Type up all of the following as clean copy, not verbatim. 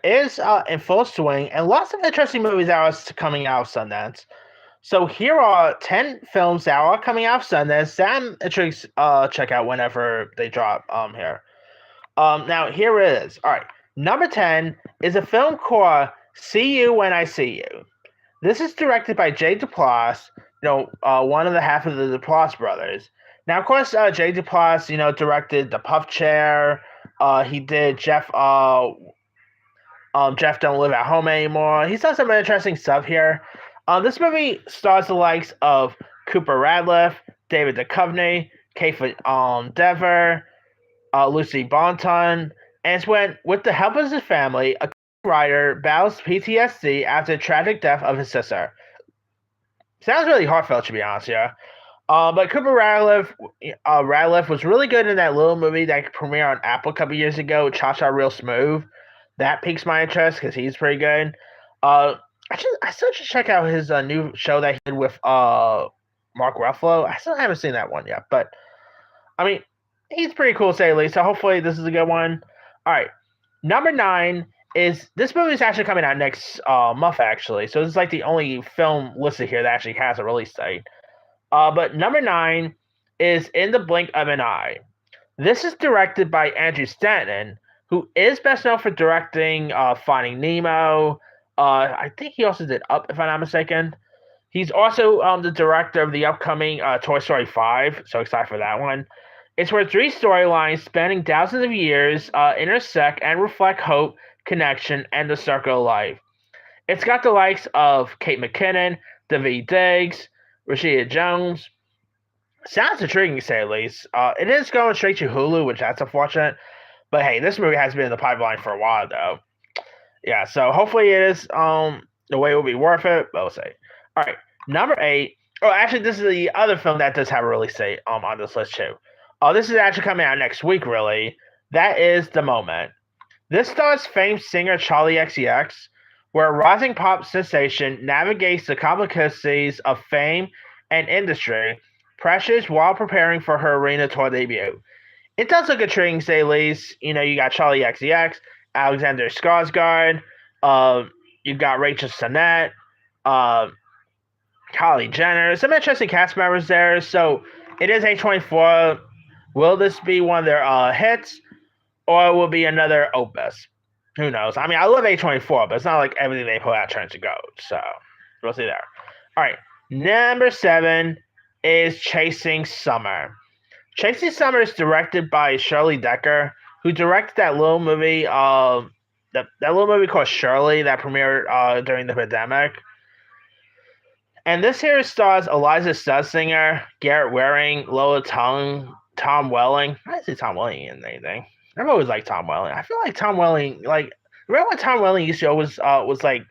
is in full swing, and lots of interesting movies are coming out of Sundance. So here are 10 films that are coming out of Sundance that I'm intrigued check out whenever they drop here. Now here it is. All right, number 10 is a film called "See You When I See You." This is directed by Jay Duplass, one of the half of the Duplass brothers. Now, of course, Jay Duplass, directed The Puff Chair. He did Jeff Don't Live at Home Anymore. He's done some interesting stuff here. This movie stars the likes of Cooper Radcliffe, David Duchovny, Kate Dever, Lucy Bonton, and it's when, with the help of his family, a writer battles PTSD after the tragic death of his sister. Sounds really heartfelt, to be honest, yeah. But Cooper Radcliffe was really good in that little movie that premiered on Apple a couple years ago, Cha Cha Real Smooth. That piques my interest because he's pretty good. I still should check out his new show that he did with Mark Ruffalo. I still haven't seen that one yet, but I mean, he's pretty cool to say the least. So hopefully this is a good one. All right, number 9 is this movie is actually coming out next month actually. So this is like the only film listed here that actually has a release date. But number 9 is In the Blink of an Eye. This is directed by Andrew Stanton, who is best known for directing Finding Nemo. I think he also did Up, if I'm not mistaken. He's also the director of the upcoming Toy Story 5, so excited for that one. It's where 3 storylines spanning thousands of years intersect and reflect hope, connection, and the circle of life. It's got the likes of Kate McKinnon, Daveed Diggs, Rashida Jones. Sounds intriguing, to say the least. It is going straight to Hulu, which that's unfortunate. But hey, this movie has been in the pipeline for a while, though. Yeah, so hopefully it is the way it will be worth it, but we'll see. All right, number 8. Oh, actually, this is the other film that does have a release date on this list, too. This is actually coming out next week, really. That is The Moment. This stars famed singer Charlie XCX, where a rising pop sensation navigates the complexities of fame and industry pressures while preparing for her arena tour debut. It does look intriguing, to say the least. You got Charlie XCX, Alexander Skarsgård, you got Rachel Sennett, Kylie Jenner, some interesting cast members there. So it is A24. Will this be one of their hits, or will it be another opus? Who knows? I mean, I love A24, but it's not like everything they put out turns to gold. So we'll see there. All right, number 7 is Chasing Summer. Chasing Summer is directed by Shirley Decker, who directed that little movie, that little movie called Shirley that premiered during the pandemic. And this here stars Eliza Schlesinger, Garrett Waring, Lola Tung, Tom Welling. I didn't see Tom Welling in anything. I've always liked Tom Welling. I feel like Tom Welling, remember when Tom Welling used to always was like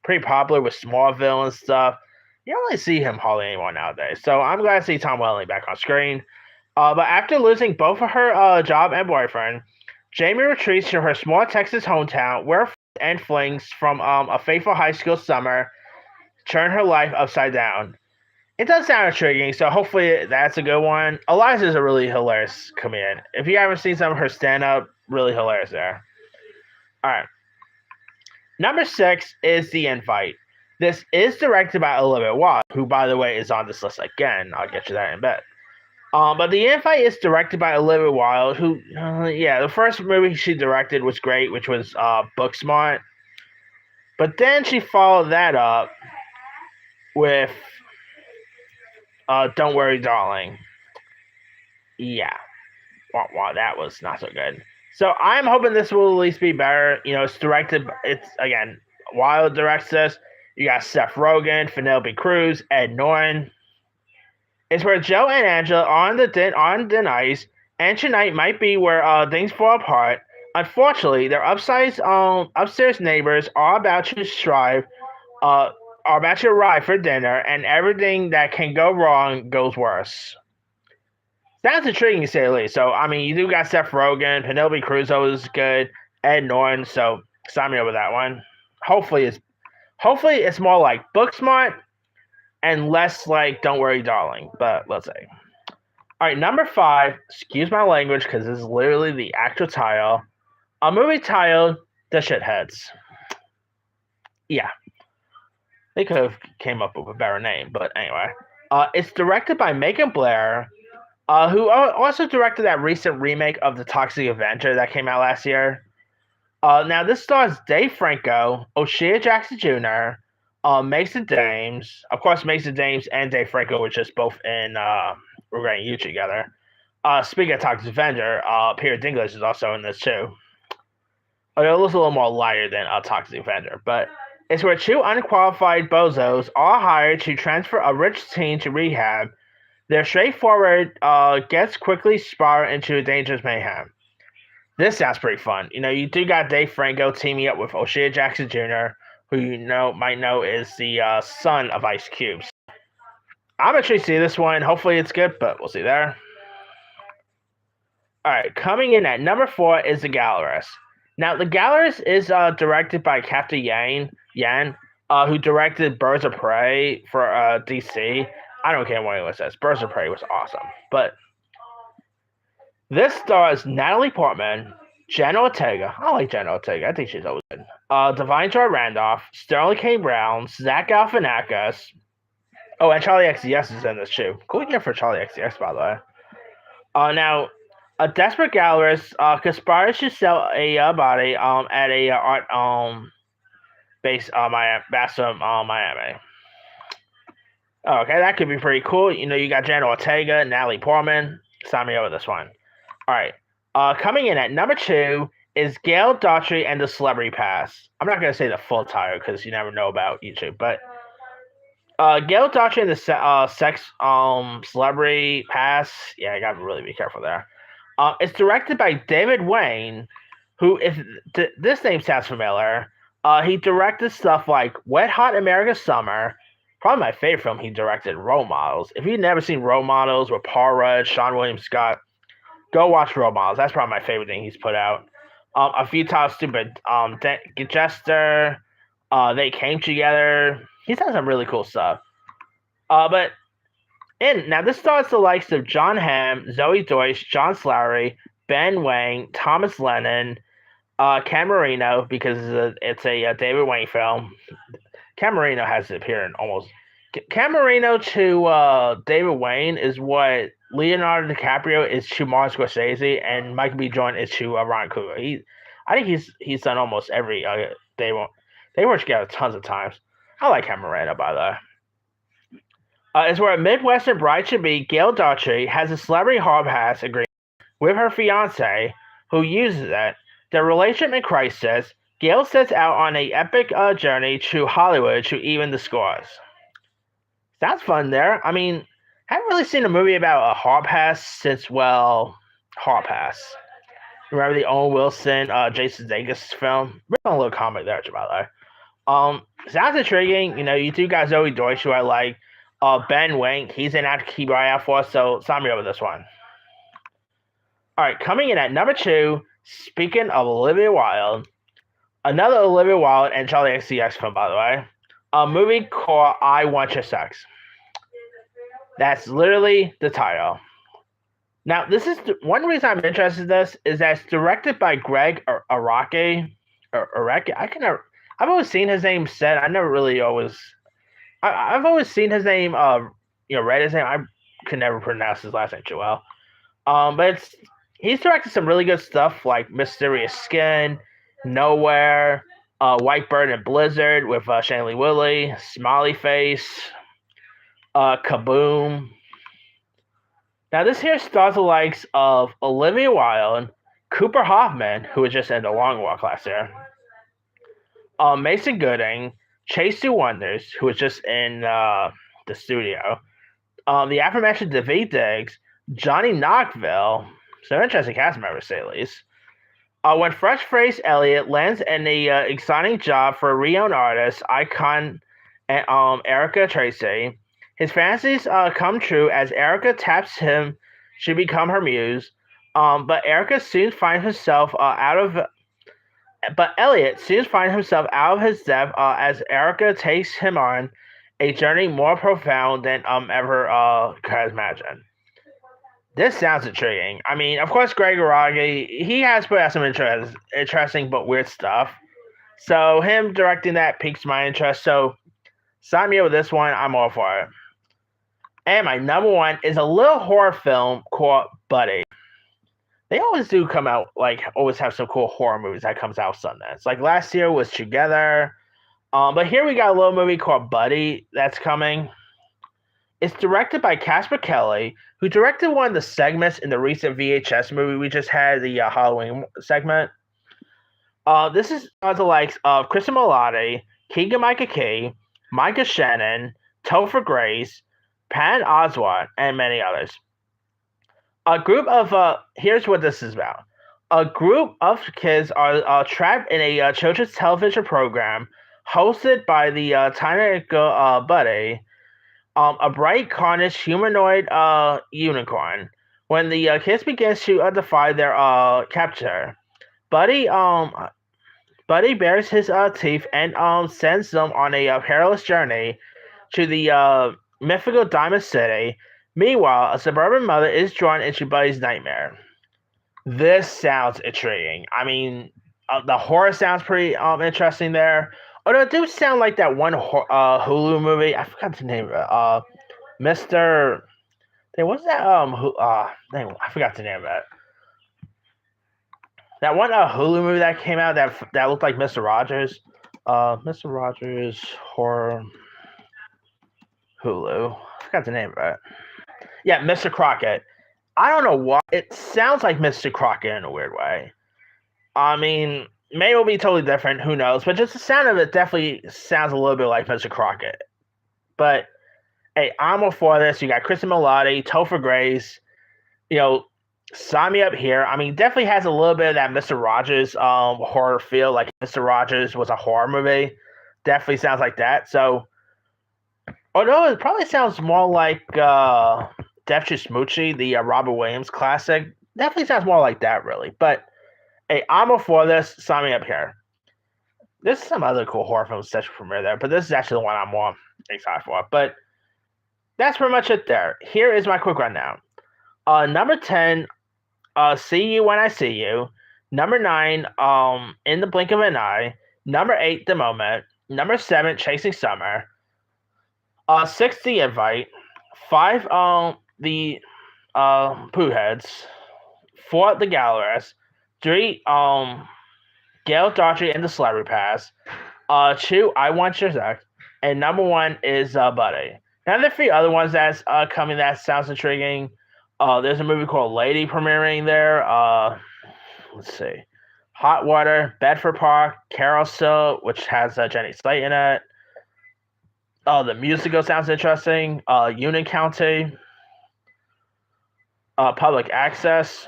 pretty popular with Smallville and stuff. You don't really see him hardly anymore nowadays. So I'm glad to see Tom Welling back on screen. But after losing both of her job and boyfriend, Jamie retreats to her small Texas hometown where and flings from a fateful high school summer turn her life upside down. It does sound intriguing, so hopefully that's a good one. Eliza's a really hilarious comedian. If you haven't seen some of her stand-up, really hilarious there. All right. Number 6 is The Invite. This is directed by Olivia Wilde, who, by the way, is on this list again. I'll get you that in a bit. But The Invite is directed by Olivia Wilde, who, the first movie she directed was great, which was Booksmart. But then she followed that up with Don't Worry, Darling. Yeah. Wow, that was not so good. So I'm hoping this will at least be better. Again, Wilde directs this. You got Seth Rogen, Penelope Cruz, Ed Norton. It's where Joe and Angela are on the ice, and tonight might be where things fall apart. Unfortunately, their upstairs neighbors are about to arrive for dinner, and everything that can go wrong goes worse. Sounds intriguing, to say the least. So, I mean, you do got Seth Rogen, Penelope Cruz is good, Ed Norton, so sign me up with that one. Hopefully it's more like Booksmart and less like Don't Worry, Darling, but let's see. All right, number 5, excuse my language because this is literally the actual title, a movie titled The shitheads. Yeah, they could have came up with a better name, but anyway. It's directed by Megan Blair, who also directed that recent remake of The Toxic Avenger that came out last year. Now, this stars Dave Franco, O'Shea Jackson Jr., Mason Dames. Of course, Mason Dames and Dave Franco were just both in Regretting You together. Speaking of Toxic Avenger, Peter Dinklage is also in this too. It looks a little more lighter than Toxic Avenger, but it's where two unqualified bozos are hired to transfer a rich teen to rehab. Their straightforward gets quickly spiral into a dangerous mayhem. This sounds pretty fun. You do got Dave Franco teaming up with O'Shea Jackson Jr., who might know is the son of Ice Cube. I'm actually see this one. Hopefully it's good, but we'll see there. All right, coming in at number 4 is The Gallerist. Now, The Gallerist is directed by Captain Yan, who directed Birds of Prey for DC. I don't care what anyone says. Birds of Prey was awesome. But this stars Natalie Portman, Jenna Ortega. I like Jenna Ortega. I think she's always good. Divine Joy Randolph, Sterling K. Brown, Zach Galifianakis. Oh, and Charlie XCX is in this too. Cool year for Charlie XCX, by the way. Now, a desperate gallerist conspires to sell a body at a art base Miami. Okay, that could be pretty cool. You got Jenna Ortega, Natalie Portman. Sign me over this one. All right. Coming in at number 2 is Gail Daughtry and the Celebrity Pass. I'm not going to say the full title because you never know about YouTube, but Gail Daughtry and the Sex Celebrity Pass. Yeah, I got to really be careful there. It's directed by David Wayne, who, if this name sounds familiar, he directed stuff like Wet Hot American Summer. Probably my favorite film he directed, Role Models. If you've never seen Role Models with Paul Rudd, Sean William Scott, go watch Role Models. That's probably my favorite thing he's put out. A Futile Stupid Jester. They Came Together. He's done some really cool stuff. Now this stars the likes of John Hamm, Zoe Deutsch, John Slattery, Ben Wang, Thomas Lennon, Ken Marino, because it's a David Wayne film. Ken Marino has appeared in almost. Ken Marino to David Wayne is what Leonardo DiCaprio is to Martin Scorsese, and Michael B. Jordan is to Ryan Coogler. I think he's done almost every they work together tons of times. I like Ken Marino, by the way. It's where a Midwestern bride-to-be, Gail Daughtry, has a celebrity hall pass agreement with her fiancé, who uses it. Their relationship in crisis, Gail sets out on an epic journey to Hollywood to even the scores. Sounds fun there. I mean, haven't really seen a movie about a hall pass since, Hall Pass. Remember the Owen Wilson, Jason Sudeikis film? Real little comic there, by the way. Sounds intriguing. You do got Zoe Deutsch, who I like. Ben Wang, he's an actor to keep your eye out for, so sign me over this one. All right, coming in at number 2, speaking of Olivia Wilde, another Olivia Wilde and Charlie XCX film, by the way, a movie called I Want Your Sex. That's literally the title. Now, this is one reason I'm interested in this is that it's directed by Greg Araki. I've always seen his name said. I've always seen his name, read his name. I can never pronounce his last name too well. But he's directed some really good stuff like Mysterious Skin, Nowhere, White Bird and Blizzard with Shailene Lee Woodley, Smiley Face, Kaboom. Now this here stars the likes of Olivia Wilde, Cooper Hoffman, who was just in The Long Walk last year, Mason Gooding, Chase Two Wonders, who was just in The Studio, the aforementioned Daveed Diggs, Johnny Knoxville, some interesting cast members, to say the least. When fresh-faced Elliot lands in a exciting job for a renowned artist, icon, and Erica Tracy, his fantasies come true as Erica taps him to become her muse. But Elliot soon finds himself out of his depth as Erica takes him on a journey more profound than ever could imagine. This sounds intriguing. I mean, of course, Greg Aragi, he has put out some interesting but weird stuff. So him directing that piques my interest. So sign me up with this one. I'm all for it. And my number one is a little horror film called Buddy. They always do come out, like, always have some cool horror movies that comes out Sundance. Like last year was Together. But here we got a little movie called Buddy that's coming. It's directed by Casper Kelly, who directed one of the segments in the recent VHS movie we just had, the Halloween segment. This is the likes of Kristen Milotti, Keegan-Michael Key, Micah Shannon, Topher Grace, Patton Oswalt, and many others. A group of here's what this is about. A group of kids are trapped in a children's television program hosted by the tiny girl Buddy, a bright carnage humanoid unicorn. When the kids begin to defy their capture, Buddy bares his teeth and sends them on a perilous journey to the mythical Diamond City. Meanwhile, a suburban mother is drawn into Buddy's nightmare. This sounds intriguing. I mean, the horror sounds pretty interesting there. Although it do sound like that one Hulu movie. I forgot the name of it. Mr. Hey, what's that? I forgot the name of it. That one Hulu movie that came out that looked like Mr. Rogers. Mr. Rogers horror Hulu. I forgot the name of it. Yeah, Mr. Crockett. I don't know why. It sounds like Mr. Crockett in a weird way. I mean, maybe it'll be totally different. Who knows? But just the sound of it definitely sounds a little bit like Mr. Crockett. But, hey, I'm all for this. You got Kristen Milotti, Topher Grace. Sign me up here. I mean, definitely has a little bit of that Mr. Rogers horror feel. Like Mr. Rogers was a horror movie. Definitely sounds like that. So, although it probably sounds more like Death to Smoochie, the Robert Williams classic. Definitely sounds more like that, really. But, hey, I'm all for this. Sign me up here. There's some other cool horror films that should premiere there, but this is actually the one I'm more excited for. But that's pretty much it there. Here is my quick rundown. Number 10, See You When I See You. Number 9, In the Blink of an Eye. Number 8, The Moment. Number 7, Chasing Summer. 6, The Invite. 5, The Pooh Heads. 4, The Gallerist. 3, Gail Daughtry and the Celebrity Pass. 2, I Want Your Sex. And number 1 is Buddy. Now, there are 3 other ones that's coming that sounds intriguing. There's a movie called Lady premiering there. Let's see. Hot Water, Bedford Park, Carousel, which has Jenny Slate in it. The musical sounds interesting. Union County. Public Access.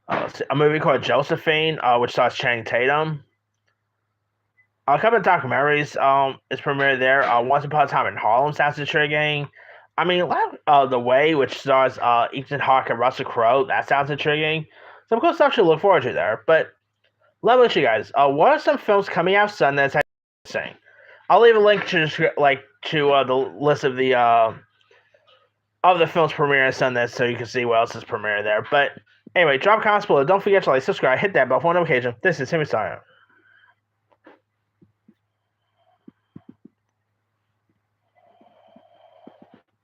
A movie called Josephine, which stars Channing Tatum. A couple of documentaries is premiered there. Once Upon a Time in Harlem sounds intriguing. I mean, The Way, which stars Ethan Hawke and Russell Crowe, that sounds intriguing. Some cool stuff to look forward to there. But let me ask you guys, what are some films coming out Sundance that you're seeing? I'll leave a link to the list of the films premiering Sundance so you can see what else is premiering there. But anyway, drop comments below. Don't forget to like, subscribe, hit that bell for notification. This is Timmy Sire.